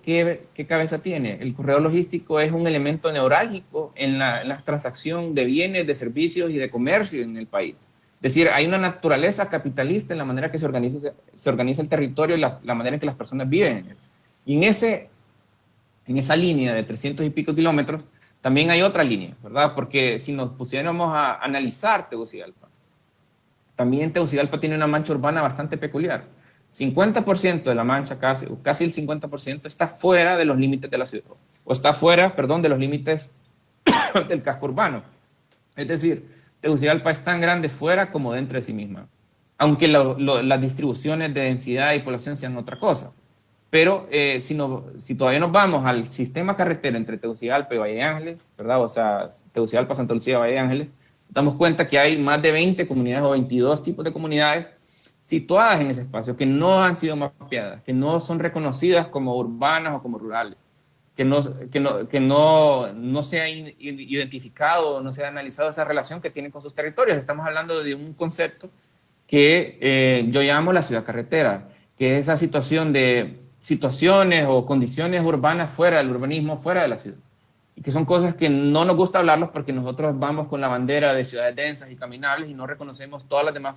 ¿qué cabeza tiene? El corredor logístico es un elemento neurálgico en la transacción de bienes, de servicios y de comercio en el país. Es decir, hay una naturaleza capitalista en la manera que se organiza el territorio y la manera en que las personas viven. Y en esa línea de 300 y pico kilómetros, también hay otra línea, ¿verdad? Porque si nos pusiéramos a analizar Tegucigalpa, también Tegucigalpa tiene una mancha urbana bastante peculiar. 50% de la mancha, casi el 50%, está fuera de los límites de la ciudad, o está fuera, perdón, de los límites del casco urbano. Es decir, Tegucigalpa es tan grande fuera como dentro de sí misma, aunque las distribuciones de densidad y población sean otra cosa. Pero si todavía nos vamos al sistema carretero entre Tegucigalpa y Valle de Ángeles, ¿verdad? O sea, Tegucigalpa, Santa Lucía, Valle de Ángeles, damos cuenta que hay más de 20 comunidades o 22 tipos de comunidades situadas en ese espacio que no han sido mapeadas, que no son reconocidas como urbanas o como rurales, que no se ha identificado, no se ha analizado esa relación que tienen con sus territorios. Estamos hablando de un concepto que yo llamo la ciudad carretera, que es esa situación de situaciones o condiciones urbanas fuera del urbanismo, fuera de la ciudad. Y que son cosas que no nos gusta hablarlos porque nosotros vamos con la bandera de ciudades densas y caminables y no reconocemos todas las demás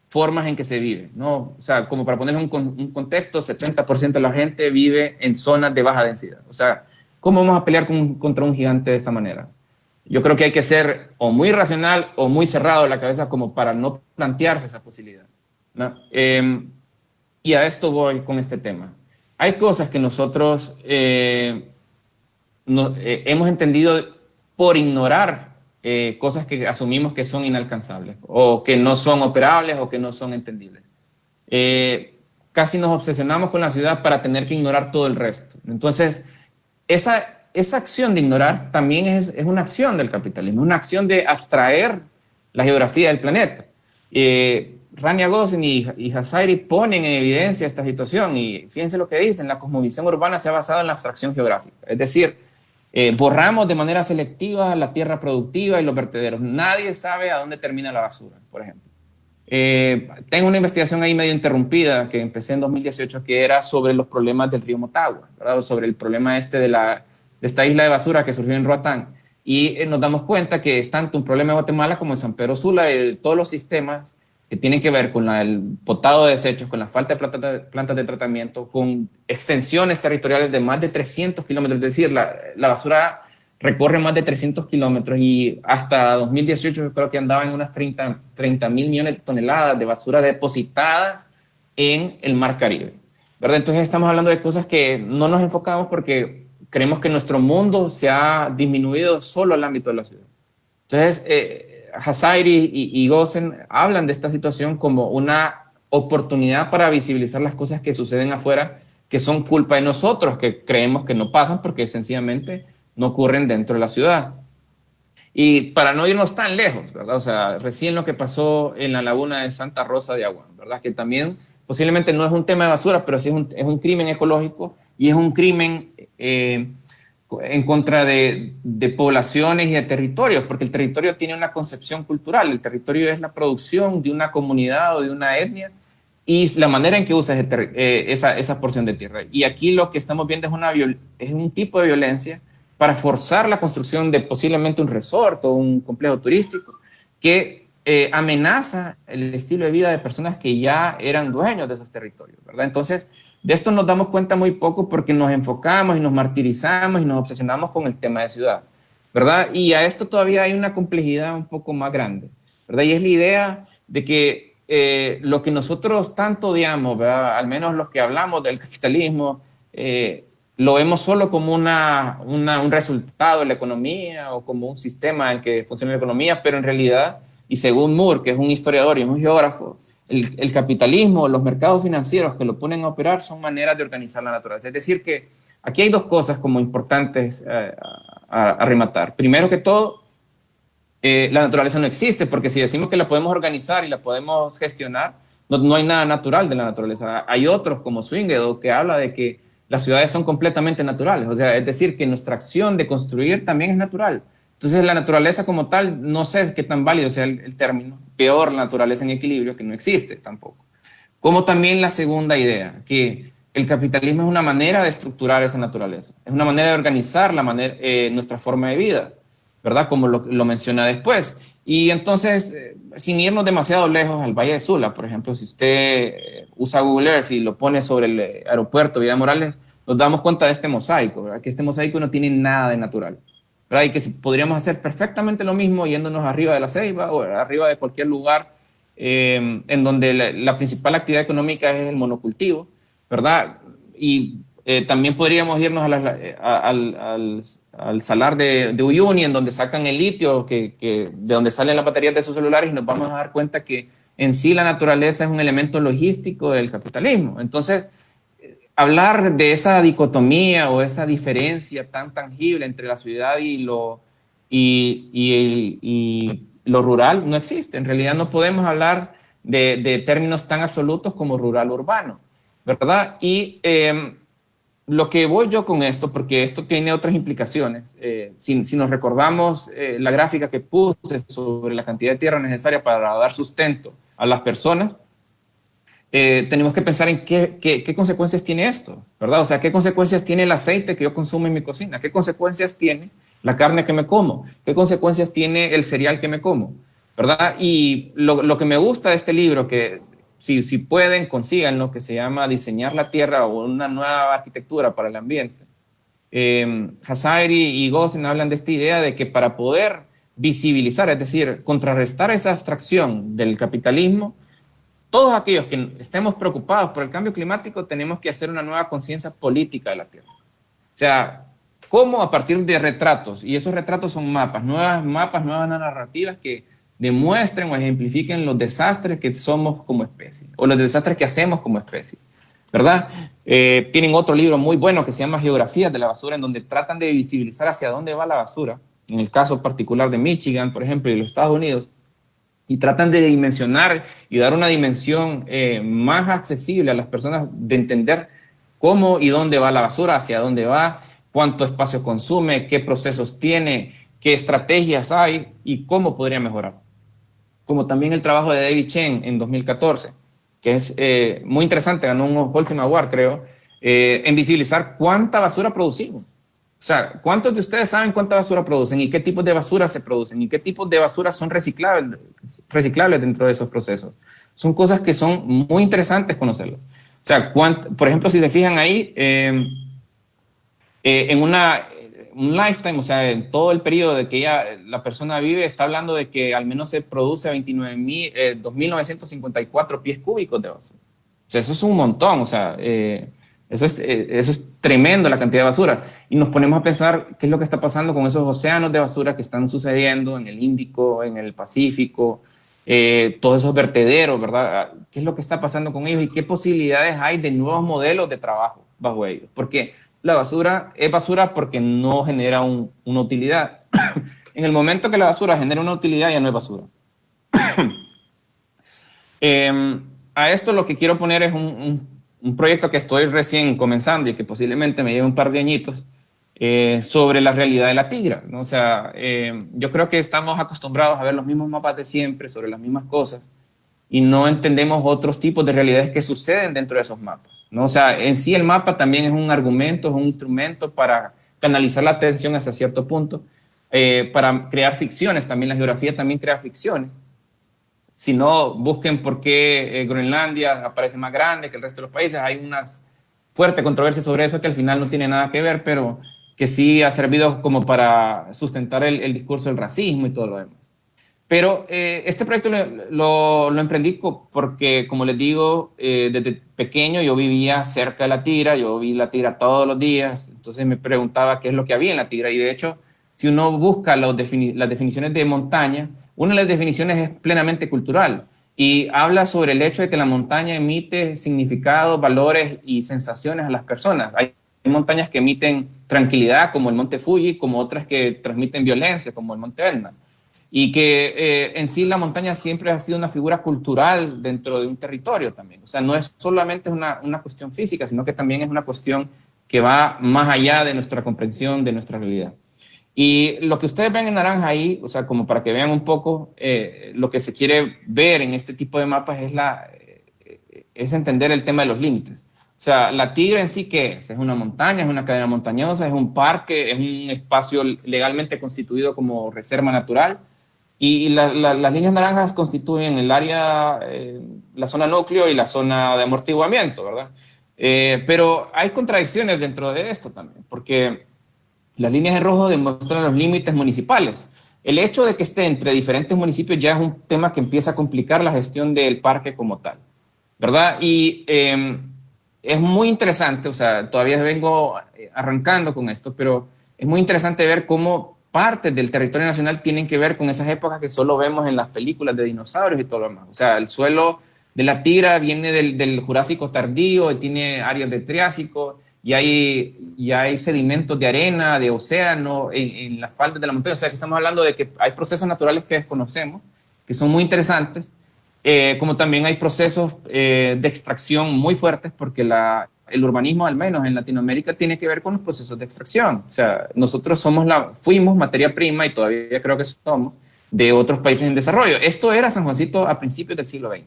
formas en que se vive, ¿no? O sea, como para poner un contexto, 70% de la gente vive en zonas de baja densidad. O sea, ¿cómo vamos a pelear contra un gigante de esta manera? Yo creo que hay que ser o muy racional o muy cerrado de la cabeza como para no plantearse esa posibilidad, ¿no? Y a esto voy con este tema. Hay cosas que nosotros hemos entendido por ignorar cosas que asumimos que son inalcanzables o que no son operables o que no son entendibles. Casi nos obsesionamos con la ciudad para tener que ignorar todo el resto. Entonces, esa acción de ignorar también es una acción del capitalismo, una acción de abstraer la geografía del planeta. Rania Gosen y Hazairi ponen en evidencia esta situación y fíjense lo que dicen, la cosmovisión urbana se ha basado en la abstracción geográfica, es decir, borramos de manera selectiva la tierra productiva y los vertederos. Nadie sabe a dónde termina la basura, por ejemplo. Tengo una investigación ahí medio interrumpida que empecé en 2018 que era sobre los problemas del río Motagua, ¿verdad? Sobre el problema de esta isla de basura que surgió en Roatán. Y nos damos cuenta que es tanto un problema de Guatemala como en San Pedro Sula, de todos los sistemas que tienen que ver con el potado de desechos, con la falta de plantas de tratamiento, con extensiones territoriales de más de 300 kilómetros. Es decir, la basura recorre más de 300 kilómetros y hasta 2018 yo creo que andaba en unas 30 mil millones de toneladas de basura depositadas en el Mar Caribe, ¿verdad? Entonces estamos hablando de cosas que no nos enfocamos porque creemos que nuestro mundo se ha disminuido solo al ámbito de la ciudad. Entonces, Hazairi y Gosen hablan de esta situación como una oportunidad para visibilizar las cosas que suceden afuera, que son culpa de nosotros, que creemos que no pasan porque sencillamente no ocurren dentro de la ciudad. Y para no irnos tan lejos, ¿verdad? O sea, recién lo que pasó en la laguna de Santa Rosa de Agua, ¿verdad? Que también posiblemente no es un tema de basura, pero sí es un crimen ecológico y es un crimen en contra de poblaciones y de territorios, porque el territorio tiene una concepción cultural, el territorio es la producción de una comunidad o de una etnia y la manera en que usa esa porción de tierra. Y aquí lo que estamos viendo es un tipo de violencia para forzar la construcción de posiblemente un resort o un complejo turístico que amenaza el estilo de vida de personas que ya eran dueños de esos territorios, ¿verdad? Entonces, de esto nos damos cuenta muy poco porque nos enfocamos y nos martirizamos y nos obsesionamos con el tema de ciudad, ¿verdad? Y a esto todavía hay una complejidad un poco más grande, ¿verdad? Y es la idea de que lo que nosotros tanto odiamos, ¿verdad? Al menos los que hablamos del capitalismo, lo vemos solo como un resultado de la economía o como un sistema en que funciona la economía, pero en realidad, y según Moore, que es un historiador y es un geógrafo, el capitalismo, los mercados financieros que lo ponen a operar son maneras de organizar la naturaleza. Es decir, que aquí hay dos cosas como importantes a rematar. Primero que todo, la naturaleza no existe, porque si decimos que la podemos organizar y la podemos gestionar, no hay nada natural de la naturaleza. Hay otros como Swingedo que habla de que las ciudades son completamente naturales, o sea, es decir, que nuestra acción de construir también es natural. Entonces la naturaleza como tal, no sé qué tan válido sea el término, peor la naturaleza en equilibrio, que no existe tampoco. Como también la segunda idea, que el capitalismo es una manera de estructurar esa naturaleza, es una manera de organizar nuestra forma de vida, ¿verdad? Como lo menciona después. Y entonces, sin irnos demasiado lejos al Valle de Sula, por ejemplo, si usted usa Google Earth y lo pone sobre el aeropuerto Vida Morales, nos damos cuenta de este mosaico, ¿verdad? Que este mosaico no tiene nada de natural, ¿verdad? Y que podríamos hacer perfectamente lo mismo yéndonos arriba de la Ceiba o arriba de cualquier lugar en donde la principal actividad económica es el monocultivo, ¿verdad? Y también podríamos irnos al salar de Uyuni, en donde sacan el litio, de donde salen las baterías de sus celulares, y nos vamos a dar cuenta que en sí la naturaleza es un elemento logístico del capitalismo. Entonces, hablar de esa dicotomía o esa diferencia tan tangible entre la ciudad y lo rural no existe. En realidad no podemos hablar de términos tan absolutos como rural-urbano, ¿verdad? Y lo que voy yo con esto, porque esto tiene otras implicaciones, si nos recordamos la gráfica que puse sobre la cantidad de tierra necesaria para dar sustento a las personas, tenemos que pensar en qué consecuencias tiene esto, ¿verdad? O sea, qué consecuencias tiene el aceite que yo consumo en mi cocina, qué consecuencias tiene la carne que me como, qué consecuencias tiene el cereal que me como, ¿verdad? Y lo que me gusta de este libro, que si pueden, consíganlo, que se llama Diseñar la Tierra o una nueva arquitectura para el ambiente. Hazairi y Gosen hablan de esta idea de que para poder visibilizar, es decir, contrarrestar esa abstracción del capitalismo, todos aquellos que estemos preocupados por el cambio climático tenemos que hacer una nueva conciencia política de la Tierra. O sea, ¿cómo? A partir de retratos, y esos retratos son nuevas narrativas que demuestren o ejemplifiquen los desastres que somos como especie, o los desastres que hacemos como especie, ¿verdad? Tienen otro libro muy bueno que se llama Geografías de la Basura, en donde tratan de visibilizar hacia dónde va la basura, en el caso particular de Michigan, por ejemplo, y los Estados Unidos, y tratan de dimensionar y dar una dimensión más accesible a las personas, de entender cómo y dónde va la basura, hacia dónde va, cuánto espacio consume, qué procesos tiene, qué estrategias hay y cómo podría mejorar. Como también el trabajo de David Chen en 2014, que es muy interesante, ganó un Holcim Award, creo, en visibilizar cuánta basura producimos. O sea, ¿cuántos de ustedes saben cuánta basura producen y qué tipos de basura se producen y qué tipos de basura son reciclables dentro de esos procesos? Son cosas que son muy interesantes conocerlo. O sea, por ejemplo, si se fijan ahí, en un lifetime, o sea, en todo el periodo de que la persona vive, está hablando de que al menos se produce 2.954 pies cúbicos de basura. O sea, eso es un montón, o sea, eso es tremendo, la cantidad de basura. Y nos ponemos a pensar qué es lo que está pasando con esos océanos de basura que están sucediendo en el Índico, en el Pacífico, todos esos vertederos, ¿verdad? ¿Qué es lo que está pasando con ellos y qué posibilidades hay de nuevos modelos de trabajo bajo ellos? Porque la basura es basura porque no genera una utilidad. En el momento que la basura genera una utilidad, ya no es basura. A esto lo que quiero poner es un proyecto que estoy recién comenzando y que posiblemente me lleve un par de añitos, sobre la realidad de la tigra, ¿no? O sea, yo creo que estamos acostumbrados a ver los mismos mapas de siempre sobre las mismas cosas y no entendemos otros tipos de realidades que suceden dentro de esos mapas, ¿no? O sea, en sí el mapa también es un argumento, es un instrumento para canalizar la atención hacia cierto punto, para crear ficciones. También la geografía también crea ficciones. Si no, busquen por qué Groenlandia aparece más grande que el resto de los países. Hay una fuerte controversia sobre eso que al final no tiene nada que ver, pero que sí ha servido como para sustentar el discurso del racismo y todo lo demás. Pero este proyecto lo emprendí porque, como les digo, desde pequeño yo vivía cerca de la Tigra, yo vi la Tigra todos los días, entonces me preguntaba qué es lo que había en la Tigra. Y de hecho, si uno busca las definiciones de montaña, una de las definiciones es plenamente cultural y habla sobre el hecho de que la montaña emite significados, valores y sensaciones a las personas. Hay montañas que emiten tranquilidad, como el Monte Fuji, como otras que transmiten violencia, como el Monte Etna. Y que en sí la montaña siempre ha sido una figura cultural dentro de un territorio también. O sea, no es solamente una cuestión física, sino que también es una cuestión que va más allá de nuestra comprensión de nuestra realidad. Y lo que ustedes ven en naranja ahí, o sea, como para que vean un poco, lo que se quiere ver en este tipo de mapas es entender el tema de los límites. O sea, la Tigra en sí, ¿qué es? Es una montaña, es una cadena montañosa, es un parque, es un espacio legalmente constituido como reserva natural. Y las líneas naranjas constituyen el área, la zona núcleo y la zona de amortiguamiento, ¿verdad? Pero hay contradicciones dentro de esto también, porque las líneas en rojo demuestran los límites municipales. El hecho de que esté entre diferentes municipios ya es un tema que empieza a complicar la gestión del parque como tal, ¿verdad? Y es muy interesante, o sea, todavía vengo arrancando con esto, pero es muy interesante ver cómo partes del territorio nacional tienen que ver con esas épocas que solo vemos en las películas de dinosaurios y todo lo demás. O sea, el suelo de la Tigra viene del Jurásico tardío y tiene áreas de Triásico y hay sedimentos de arena, de océano en las faldas de la montaña. O sea, que estamos hablando de que hay procesos naturales que desconocemos, que son muy interesantes, como también hay procesos de extracción muy fuertes, porque el urbanismo, al menos en Latinoamérica, tiene que ver con los procesos de extracción. O sea, nosotros fuimos materia prima, y todavía creo que somos, de otros países en desarrollo. Esto era San Juancito a principios del siglo XX.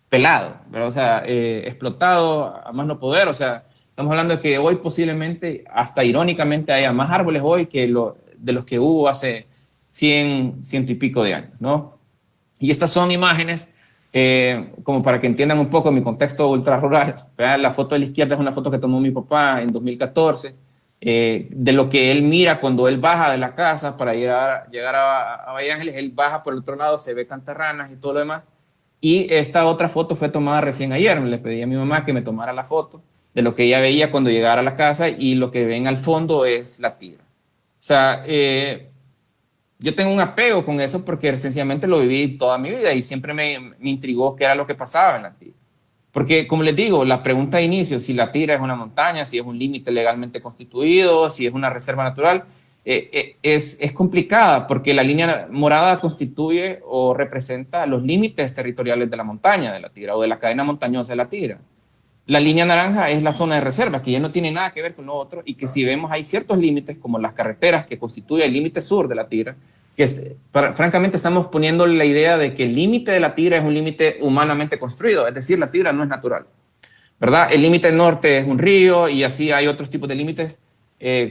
Pelado, ¿verdad? O sea, explotado a más no poder. O sea, estamos hablando de que hoy posiblemente, hasta irónicamente, haya más árboles hoy de los que hubo hace 100 y pico de años, ¿no? Y estas son imágenes como para que entiendan un poco mi contexto ultra rural. ¿Verdad? La foto de la izquierda es una foto que tomó mi papá en 2014, de lo que él mira cuando él baja de la casa para llegar a Valle Ángeles. Él baja por el otro lado, se ve Cantarranas y todo lo demás. Y esta otra foto fue tomada recién ayer. Le pedí a mi mamá que me tomara la foto de lo que ella veía cuando llegara a la casa, y lo que ven al fondo es la Tigra. O sea, yo tengo un apego con eso porque sencillamente lo viví toda mi vida y siempre me intrigó qué era lo que pasaba en la Tigra. Porque, como les digo, la pregunta de inicio, si la Tigra es una montaña, si es un límite legalmente constituido, si es una reserva natural, es complicada, porque la línea morada constituye o representa los límites territoriales de la montaña de la Tigra o de la cadena montañosa de la Tigra. La línea naranja es la zona de reserva, que ya no tiene nada que ver con lo otro, y que si vemos hay ciertos límites, como las carreteras, que constituye el límite sur de la Tigra, que francamente estamos poniendo la idea de que el límite de la Tigra es un límite humanamente construido, es decir, la Tigra no es natural, ¿verdad? El límite norte es un río, y así hay otros tipos de límites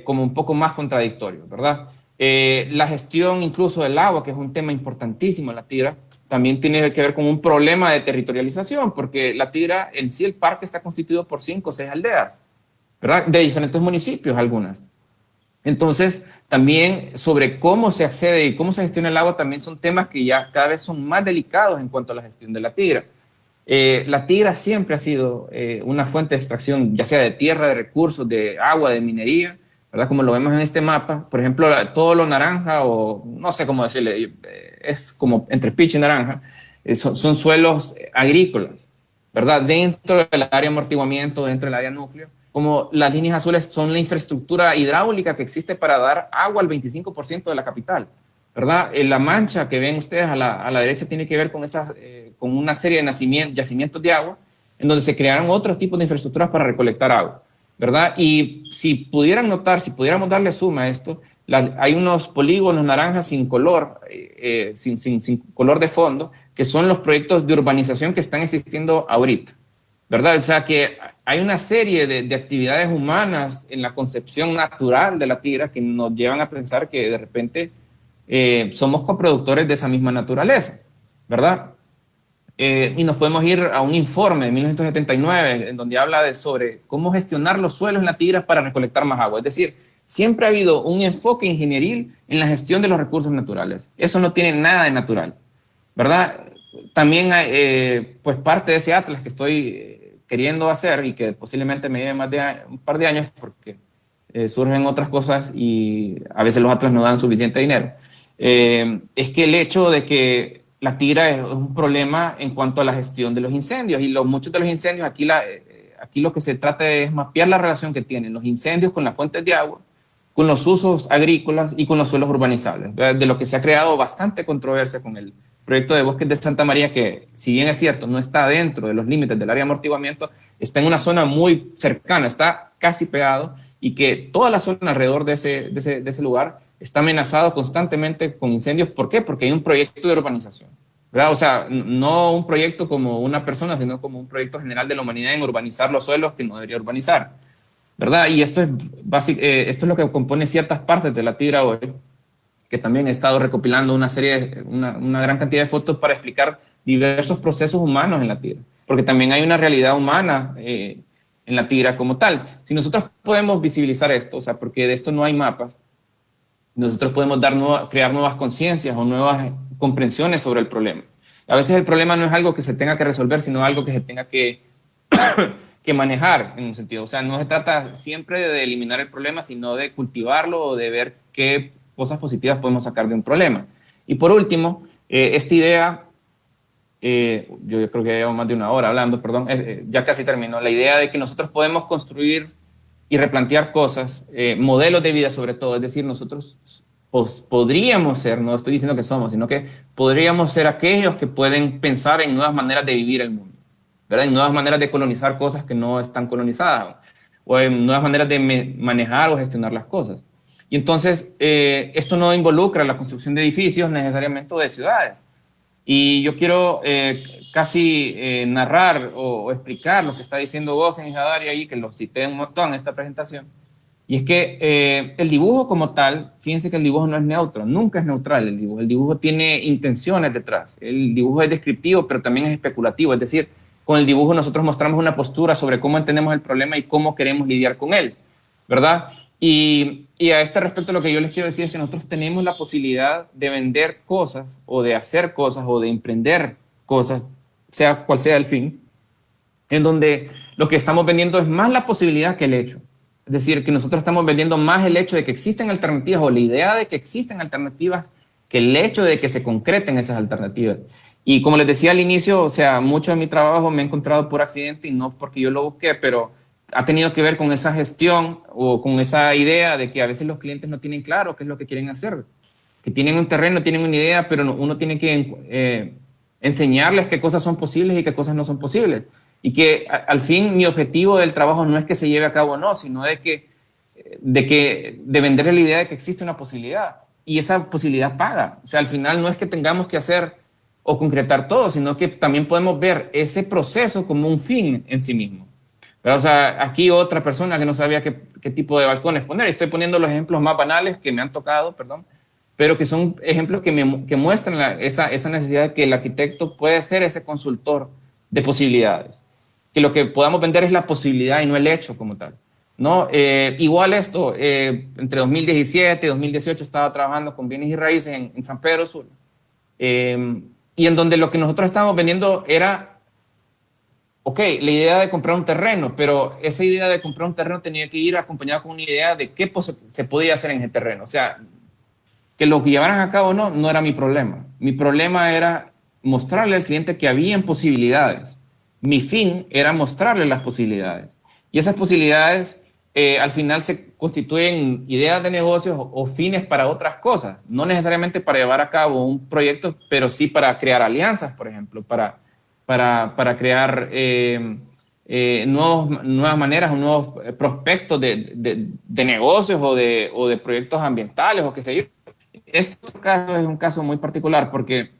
como un poco más contradictorios, ¿verdad? La gestión incluso del agua, que es un tema importantísimo en la Tigra, también tiene que ver con un problema de territorialización, porque la Tigra, en sí el parque está constituido por 5 o 6 aldeas, ¿verdad? De diferentes municipios algunas. Entonces, también sobre cómo se accede y cómo se gestiona el agua también son temas que ya cada vez son más delicados en cuanto a la gestión de la Tigra. La Tigra siempre ha sido una fuente de extracción, ya sea de tierra, de recursos, de agua, de minería, ¿verdad? Como lo vemos en este mapa. Por ejemplo, todo lo naranja, o no sé cómo decirle, es como entre picho y naranja, son suelos agrícolas, ¿verdad? Dentro del área de amortiguamiento, dentro del área núcleo, como las líneas azules son la infraestructura hidráulica que existe para dar agua al 25% de la capital, ¿verdad? La mancha que ven ustedes a la derecha tiene que ver con, con una serie de yacimientos de agua, en donde se crearon otros tipos de infraestructuras para recolectar agua, ¿verdad? Y si pudieran notar, si pudiéramos darle suma a esto, hay unos polígonos naranjas sin color, sin color de fondo, que son los proyectos de urbanización que están existiendo ahorita, ¿verdad? O sea que hay una serie de actividades humanas en la concepción natural de la Tigra que nos llevan a pensar que de repente somos coproductores de esa misma naturaleza, ¿verdad? Y nos podemos ir a un informe de 1979 en donde habla sobre cómo gestionar los suelos en la Tigra para recolectar más agua. Es decir, siempre ha habido un enfoque ingenieril en la gestión de los recursos naturales. Eso no tiene nada de natural, ¿verdad? También hay, pues parte de ese atlas que estoy queriendo hacer, y que posiblemente me lleve más de un par de años porque surgen otras cosas y a veces los atlas no dan suficiente dinero, es que el hecho de que la Tigra es un problema en cuanto a la gestión de los incendios, y muchos de los incendios aquí lo que se trata es mapear la relación que tienen los incendios con las fuentes de agua, con los usos agrícolas y con los suelos urbanizables, de lo que se ha creado bastante controversia con el proyecto de Bosques de Santa María, que si bien es cierto no está dentro de los límites del área de amortiguamiento, está en una zona muy cercana, está casi pegado, y que toda la zona alrededor de ese lugar está amenazado constantemente con incendios. ¿Por qué? Porque hay un proyecto de urbanización, ¿verdad? O sea, no un proyecto como una persona, sino como un proyecto general de la humanidad en urbanizar los suelos que no debería urbanizar, ¿verdad? Y esto es, esto es lo que compone ciertas partes de la Tira hoy, que también he estado recopilando una gran cantidad de fotos para explicar diversos procesos humanos en la Tira, porque también hay una realidad humana en la Tira como tal. Si nosotros podemos visibilizar esto, o sea, porque de esto no hay mapas, nosotros podemos crear nuevas conciencias o nuevas comprensiones sobre el problema. A veces el problema no es algo que se tenga que resolver, sino algo que se tenga que manejar en un sentido. O sea, no se trata siempre de eliminar el problema, sino de cultivarlo o de ver qué cosas positivas podemos sacar de un problema. Y por último, esta idea, yo creo que ya llevo más de una hora hablando, perdón, ya casi terminó, la idea de que nosotros podemos construir y replantear cosas, modelos de vida sobre todo, es decir, nosotros podríamos ser, no estoy diciendo que somos, sino que podríamos ser aquellos que pueden pensar en nuevas maneras de vivir el mundo, ¿verdad? En nuevas maneras de colonizar cosas que no están colonizadas, o en nuevas maneras de manejar o gestionar las cosas. Y entonces, esto no involucra la construcción de edificios necesariamente o de ciudades. Y yo quiero casi narrar o explicar lo que está diciendo Gosen y Hadari ahí, que lo cité un montón en esta presentación. Y es que el dibujo como tal, fíjense que el dibujo no es neutro, nunca es neutral el dibujo tiene intenciones detrás, el dibujo es descriptivo, pero también es especulativo, es decir, con el dibujo nosotros mostramos una postura sobre cómo entendemos el problema y cómo queremos lidiar con él, ¿verdad? Y a este respecto lo que yo les quiero decir es que nosotros tenemos la posibilidad de vender cosas o de hacer cosas o de emprender cosas, sea cual sea el fin, en donde lo que estamos vendiendo es más la posibilidad que el hecho. Es decir, que nosotros estamos vendiendo más el hecho de que existen alternativas o la idea de que existen alternativas que el hecho de que se concreten esas alternativas. Y como les decía al inicio, o sea, mucho de mi trabajo me he encontrado por accidente y no porque yo lo busqué, pero ha tenido que ver con esa gestión o con esa idea de que a veces los clientes no tienen claro qué es lo que quieren hacer, que tienen un terreno, tienen una idea, pero uno tiene que enseñarles qué cosas son posibles y qué cosas no son posibles. Y que al fin mi objetivo del trabajo no es que se lleve a cabo o no, sino de venderle la idea de que existe una posibilidad. Y esa posibilidad paga. O sea, al final no es que tengamos que hacer o concretar todo, sino que también podemos ver ese proceso como un fin en sí mismo. Pero, o sea, aquí otra persona que no sabía qué tipo de balcones poner. Estoy poniendo los ejemplos más banales que me han tocado, perdón, pero que son ejemplos que muestran esa necesidad de que el arquitecto puede ser ese consultor de posibilidades. Que lo que podamos vender es la posibilidad y no el hecho como tal, ¿no? Igual esto, entre 2017 y 2018 estaba trabajando con bienes y raíces en San Pedro Sula, y en donde lo que nosotros estábamos vendiendo era, ok, la idea de comprar un terreno, pero esa idea de comprar un terreno tenía que ir acompañada con una idea de qué se podía hacer en ese terreno. O sea, que lo que llevaran a cabo no era mi problema. Mi problema era mostrarle al cliente que habían posibilidades. Mi fin era mostrarle las posibilidades. Y esas posibilidades al final se constituyen ideas de negocios o fines para otras cosas. No necesariamente para llevar a cabo un proyecto, pero sí para crear alianzas, por ejemplo, para crear nuevas maneras o nuevos prospectos de negocios o de proyectos ambientales o qué sé yo. Este caso es un caso muy particular porque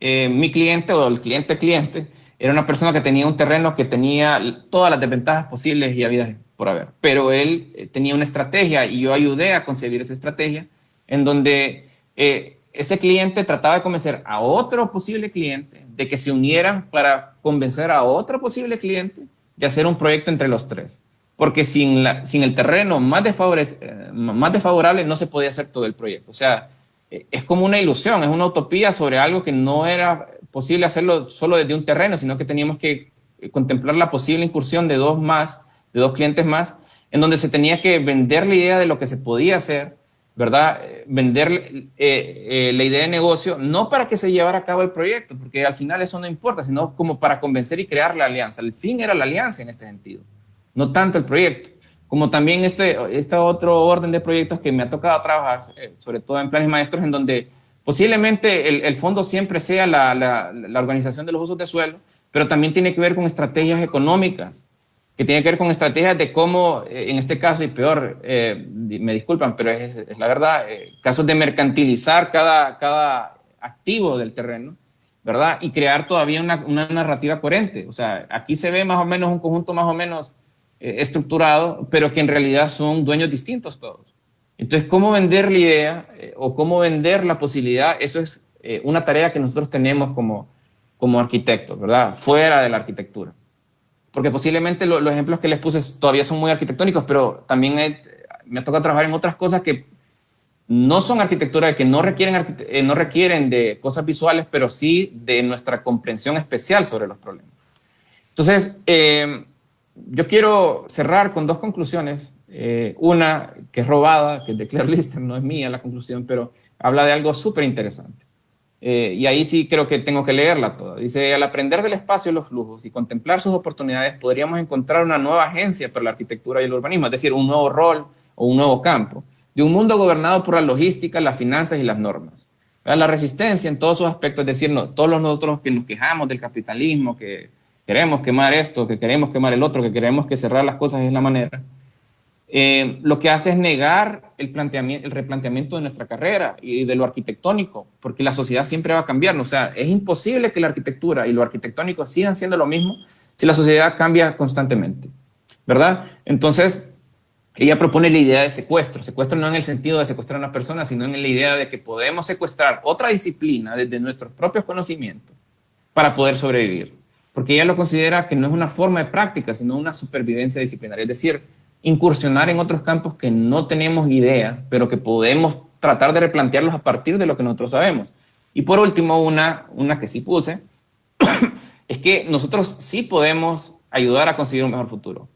mi cliente o el cliente era una persona que tenía un terreno que tenía todas las desventajas posibles y habidas por haber, pero él tenía una estrategia y yo ayudé a concebir esa estrategia en donde ese cliente trataba de convencer a otro posible cliente de que se unieran para convencer a otro posible cliente de hacer un proyecto entre los tres, porque sin el terreno más desfavorable no se podía hacer todo el proyecto. O sea, es como una ilusión, es una utopía sobre algo que no era posible hacerlo solo desde un terreno, sino que teníamos que contemplar la posible incursión de dos clientes más, en donde se tenía que vender la idea de lo que se podía hacer, ¿verdad? Vender la idea de negocio, no para que se llevara a cabo el proyecto, porque al final eso no importa, sino como para convencer y crear la alianza. El fin era la alianza en este sentido, no tanto el proyecto. Como también este otro orden de proyectos que me ha tocado trabajar, sobre todo en planes maestros, en donde posiblemente el fondo siempre sea la organización de los usos de suelo, pero también tiene que ver con estrategias económicas, que tiene que ver con estrategias de cómo, en este caso, y peor, me disculpan, pero es la verdad, casos de mercantilizar cada activo del terreno ¿verdad? Y crear todavía una narrativa coherente. O sea, aquí se ve más o menos un conjunto más o menos estructurado, pero que en realidad son dueños distintos todos. Entonces, ¿cómo vender la idea o cómo vender la posibilidad? Eso es una tarea que nosotros tenemos como arquitectos, ¿verdad? Fuera de la arquitectura. Porque posiblemente los ejemplos que les puse todavía son muy arquitectónicos, pero también me toca trabajar en otras cosas que no son arquitectura, que no requieren de cosas visuales, pero sí de nuestra comprensión especial sobre los problemas. Entonces, yo quiero cerrar con dos conclusiones. Una que es robada, que es de Claire Lister, no es mía la conclusión, pero habla de algo súper interesante. Y ahí sí creo que tengo que leerla toda. Dice, al aprender del espacio y los flujos y contemplar sus oportunidades, podríamos encontrar una nueva agencia para la arquitectura y el urbanismo, es decir, un nuevo rol o un nuevo campo, de un mundo gobernado por la logística, las finanzas y las normas. La resistencia en todos sus aspectos, es decir, no, todos nosotros que nos quejamos del capitalismo, que queremos quemar esto, que queremos quemar el otro, que queremos que cerrar las cosas es la manera, lo que hace es negar el replanteamiento de nuestra carrera y de lo arquitectónico, porque la sociedad siempre va a cambiar. O sea, es imposible que la arquitectura y lo arquitectónico sigan siendo lo mismo si la sociedad cambia constantemente, ¿verdad? Entonces, ella propone la idea de secuestro. Secuestro no en el sentido de secuestrar a una persona, sino en la idea de que podemos secuestrar otra disciplina desde nuestros propios conocimientos para poder sobrevivir. Porque ella lo considera que no es una forma de práctica, sino una supervivencia disciplinaria. Es decir, incursionar en otros campos que no tenemos idea, pero que podemos tratar de replantearlos a partir de lo que nosotros sabemos. Y por último, una que sí puse, es que nosotros sí podemos ayudar a conseguir un mejor futuro,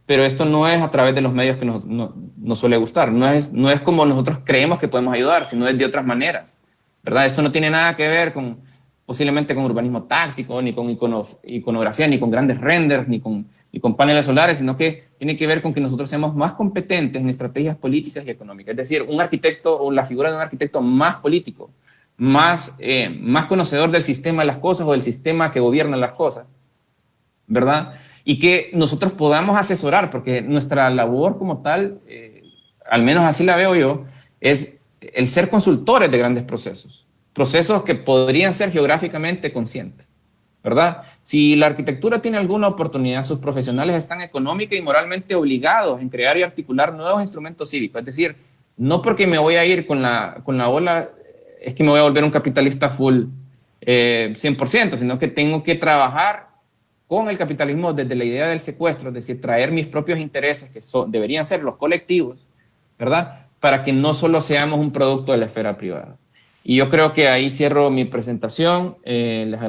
pero esto no es a través de los medios que nos suele gustar, no es como nosotros creemos que podemos ayudar, sino es de otras maneras, ¿verdad? Esto no tiene nada que ver posiblemente con urbanismo táctico, ni con iconografía, ni con grandes renders, ni con paneles solares, sino que tiene que ver con que nosotros seamos más competentes en estrategias políticas y económicas. Es decir, un arquitecto o la figura de un arquitecto más político, más conocedor del sistema de las cosas o del sistema que gobierna las cosas, ¿verdad? Y que nosotros podamos asesorar, porque nuestra labor como tal, al menos así la veo yo, es el ser consultores de grandes procesos que podrían ser geográficamente conscientes, ¿verdad? Si la arquitectura tiene alguna oportunidad, sus profesionales están económica y moralmente obligados en crear y articular nuevos instrumentos cívicos. Es decir, no porque me voy a ir con la ola, es que me voy a volver un capitalista full 100%, sino que tengo que trabajar con el capitalismo desde la idea del secuestro, es decir, traer mis propios intereses, que deberían ser los colectivos, ¿verdad? Para que no solo seamos un producto de la esfera privada. Y yo creo que ahí cierro mi presentación. Les agradezco.